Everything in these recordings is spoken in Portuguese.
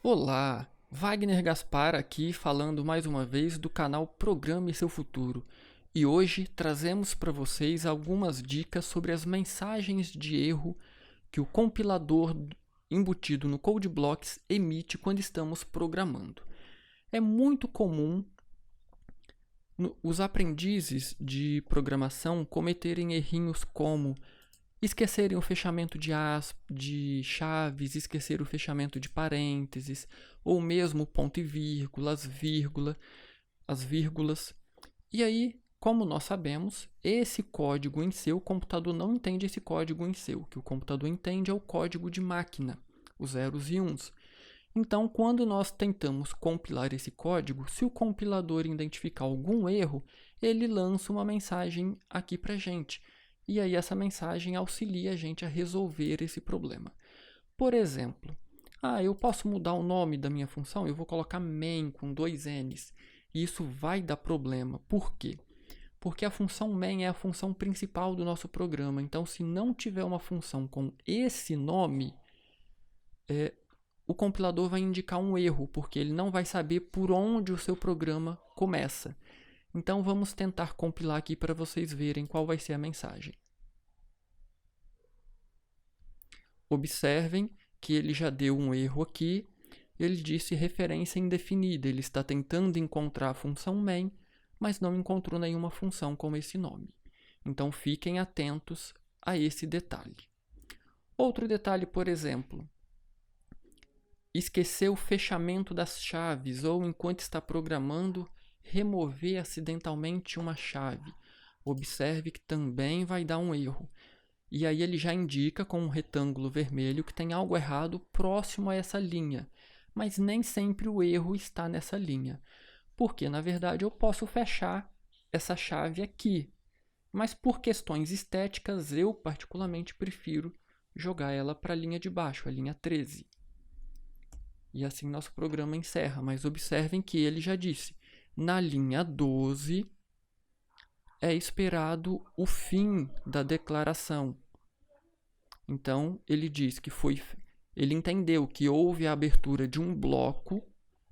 Olá, Wagner Gaspar aqui falando mais uma vez do canal Programe Seu Futuro. E hoje trazemos para vocês algumas dicas sobre as mensagens de erro que o compilador embutido no CodeBlocks emite quando estamos programando. É muito comum os aprendizes de programação cometerem errinhos como esquecerem o fechamento de chaves, esquecer o fechamento de parênteses, ou mesmo ponto e vírgula, as vírgulas. E aí, como nós sabemos, esse código em si, o computador não entende esse código em si. O que o computador entende é o código de máquina, os zeros e uns. Então, quando nós tentamos compilar esse código, se o compilador identificar algum erro, ele lança uma mensagem aqui para a gente. E aí essa mensagem auxilia a gente a resolver esse problema. Por exemplo, eu posso mudar o nome da minha função, eu vou colocar main com dois n's. E isso vai dar problema. Por quê? Porque a função main é a função principal do nosso programa. Então, se não tiver uma função com esse nome, o compilador vai indicar um erro, porque ele não vai saber por onde o seu programa começa. Então vamos tentar compilar aqui para vocês verem qual vai ser a mensagem. Observem que ele já deu um erro aqui. Ele disse referência indefinida. Ele está tentando encontrar a função main, mas não encontrou nenhuma função com esse nome. Então fiquem atentos a esse detalhe. Outro detalhe, por exemplo, esquecer o fechamento das chaves ou, enquanto está programando, remover acidentalmente uma chave. Observe que também vai dar um erro. E aí ele já indica com um retângulo vermelho que tem algo errado próximo a essa linha. Mas nem sempre o erro está nessa linha. Porque, na verdade, eu posso fechar essa chave aqui. Mas por questões estéticas, eu particularmente prefiro jogar ela para a linha de baixo, a linha 13. E assim nosso programa encerra. Mas observem que ele já disse, na linha 12 é esperado o fim da declaração. Então, ele diz que ele entendeu que houve a abertura de um bloco,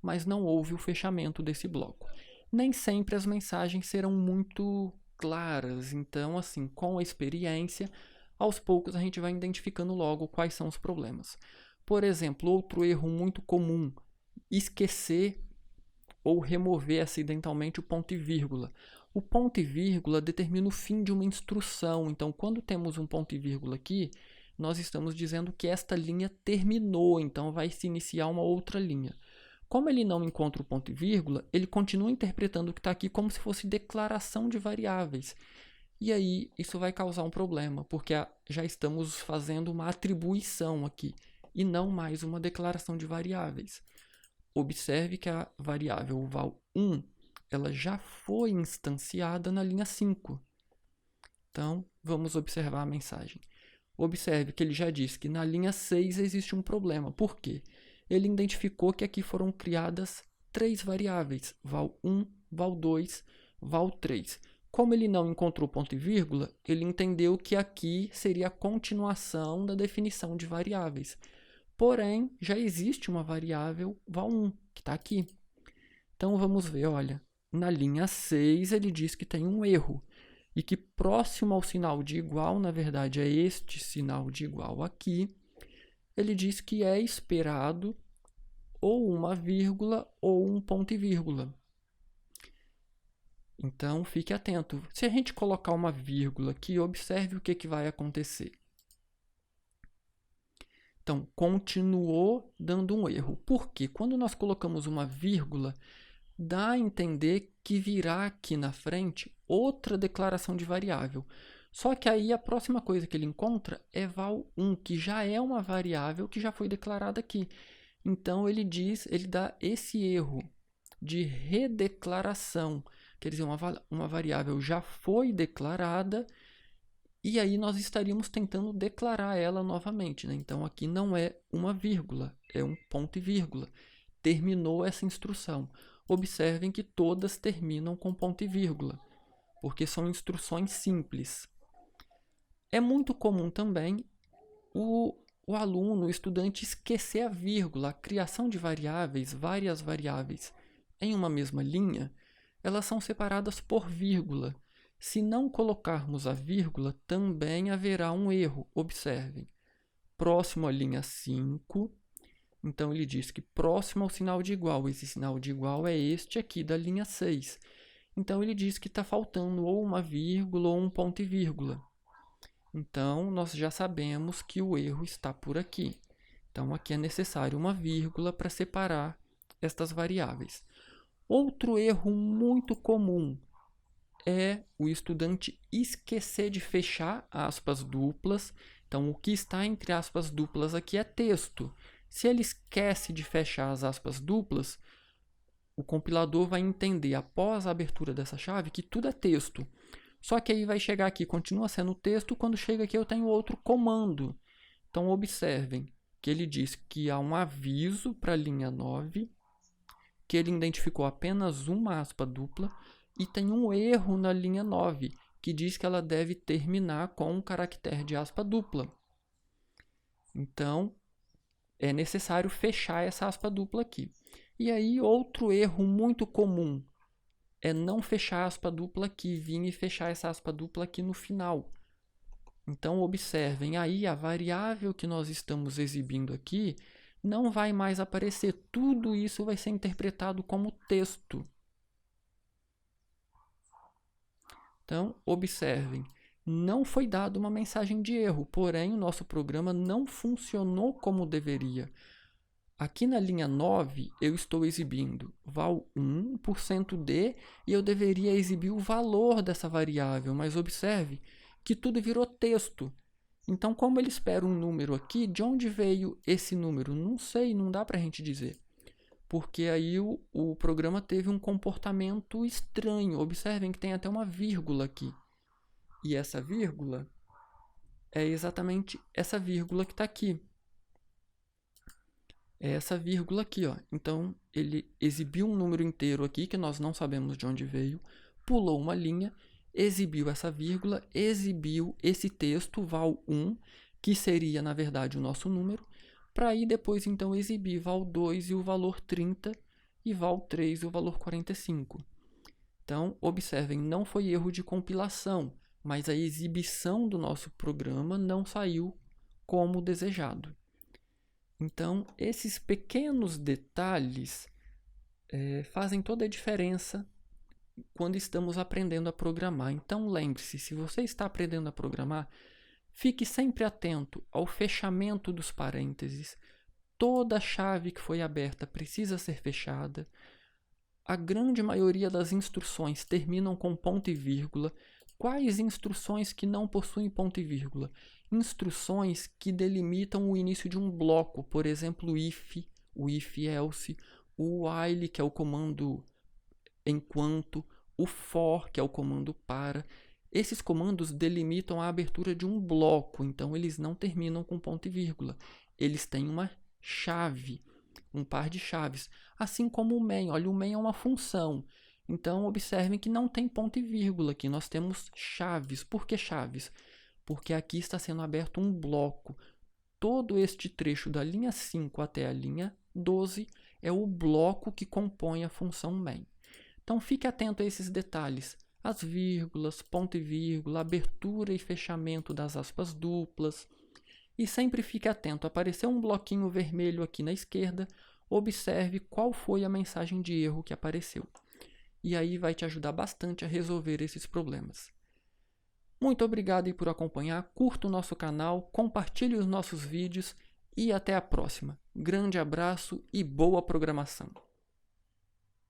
mas não houve o fechamento desse bloco. Nem sempre as mensagens serão muito claras. Então, assim, com a experiência, aos poucos a gente vai identificando logo quais são os problemas. Por exemplo, outro erro muito comum, esquecer ou remover acidentalmente o ponto e vírgula. O ponto e vírgula determina o fim de uma instrução. Então, quando temos um ponto e vírgula aqui, nós estamos dizendo que esta linha terminou, então vai se iniciar uma outra linha. Como ele não encontra o ponto e vírgula, ele continua interpretando o que está aqui como se fosse declaração de variáveis. E aí, isso vai causar um problema, porque já estamos fazendo uma atribuição aqui, e não mais uma declaração de variáveis. Observe que a variável val1 ela já foi instanciada na linha 5. Então, vamos observar a mensagem. Observe que ele já disse que na linha 6 existe um problema. Por quê? Ele identificou que aqui foram criadas 3 variáveis, val1, val2, val3. Como ele não encontrou ponto e vírgula, ele entendeu que aqui seria a continuação da definição de variáveis. Porém, já existe uma variável val1, que está aqui. Então, vamos ver, olha, na linha 6 ele diz que tem um erro, e que próximo ao sinal de igual, na verdade é este sinal de igual aqui, ele diz que é esperado ou uma vírgula ou um ponto e vírgula. Então, fique atento. Se a gente colocar uma vírgula aqui, observe o que vai acontecer. Então, continuou dando um erro. Por quê? Quando nós colocamos uma vírgula, dá a entender que virá aqui na frente outra declaração de variável. Só que aí a próxima coisa que ele encontra é val1, que já é uma variável que já foi declarada aqui. Então, ele dá esse erro de redeclaração. Quer dizer, uma variável já foi declarada e aí nós estaríamos tentando declarar ela novamente, né? Então, aqui não é uma vírgula, é um ponto e vírgula. Terminou essa instrução. Observem que todas terminam com ponto e vírgula, porque são instruções simples. É muito comum também o aluno, o estudante, esquecer a vírgula, a criação de variáveis, várias variáveis, em uma mesma linha, elas são separadas por vírgula. Se não colocarmos a vírgula, também haverá um erro. Observem. Próximo à linha 5, então ele diz que próximo ao sinal de igual, esse sinal de igual é este aqui da linha 6. Então ele diz que está faltando ou uma vírgula ou um ponto e vírgula. Então nós já sabemos que o erro está por aqui. Então aqui é necessário uma vírgula para separar estas variáveis. Outro erro muito comum é o estudante esquecer de fechar aspas duplas. Então, o que está entre aspas duplas aqui é texto. Se ele esquece de fechar as aspas duplas, o compilador vai entender, após a abertura dessa chave, que tudo é texto. Só que aí vai chegar aqui, continua sendo texto, quando chega aqui eu tenho outro comando. Então, observem que ele diz que há um aviso para a linha 9, que ele identificou apenas uma aspa dupla, e tem um erro na linha 9, que diz que ela deve terminar com um caractere de aspa dupla. Então, é necessário fechar essa aspa dupla aqui. E aí, outro erro muito comum é não fechar a aspa dupla aqui, vir e fechar essa aspa dupla aqui no final. Então, observem, aí a variável que nós estamos exibindo aqui não vai mais aparecer. Tudo isso vai ser interpretado como texto. Então, observem, não foi dada uma mensagem de erro, porém o nosso programa não funcionou como deveria. Aqui na linha 9, eu estou exibindo val1 por %d e eu deveria exibir o valor dessa variável, mas observe que tudo virou texto. Então, como ele espera um número aqui, de onde veio esse número? Não sei, não dá para a gente dizer. Porque aí o programa teve um comportamento estranho. Observem que tem até uma vírgula aqui. E essa vírgula é exatamente essa vírgula que está aqui. É essa vírgula aqui, ó. Então, ele exibiu um número inteiro aqui, que nós não sabemos de onde veio, pulou uma linha, exibiu essa vírgula, exibiu esse texto, val1, que seria, na verdade, o nosso número, para aí depois, então, exibir val2 e o valor 30 e val3 e o valor 45. Então, observem, não foi erro de compilação, mas a exibição do nosso programa não saiu como desejado. Então, esses pequenos detalhes fazem toda a diferença quando estamos aprendendo a programar. Então, lembre-se, se você está aprendendo a programar, fique sempre atento ao fechamento dos parênteses. Toda chave que foi aberta precisa ser fechada. A grande maioria das instruções terminam com ponto e vírgula. Quais instruções que não possuem ponto e vírgula? Instruções que delimitam o início de um bloco, por exemplo, o if else, o while, que é o comando enquanto, o for, que é o comando para. Esses comandos delimitam a abertura de um bloco, então eles não terminam com ponto e vírgula. Eles têm uma chave, um par de chaves. Assim como o main. Olha, o main é uma função. Então, observem que não tem ponto e vírgula aqui. Nós temos chaves. Por que chaves? Porque aqui está sendo aberto um bloco. Todo este trecho da linha 5 até a linha 12 é o bloco que compõe a função main. Então, fique atento a esses detalhes. As vírgulas, ponto e vírgula, abertura e fechamento das aspas duplas. E sempre fique atento. Apareceu um bloquinho vermelho aqui na esquerda, observe qual foi a mensagem de erro que apareceu. E aí vai te ajudar bastante a resolver esses problemas. Muito obrigado aí por acompanhar, curta o nosso canal, compartilhe os nossos vídeos e até a próxima. Grande abraço e boa programação!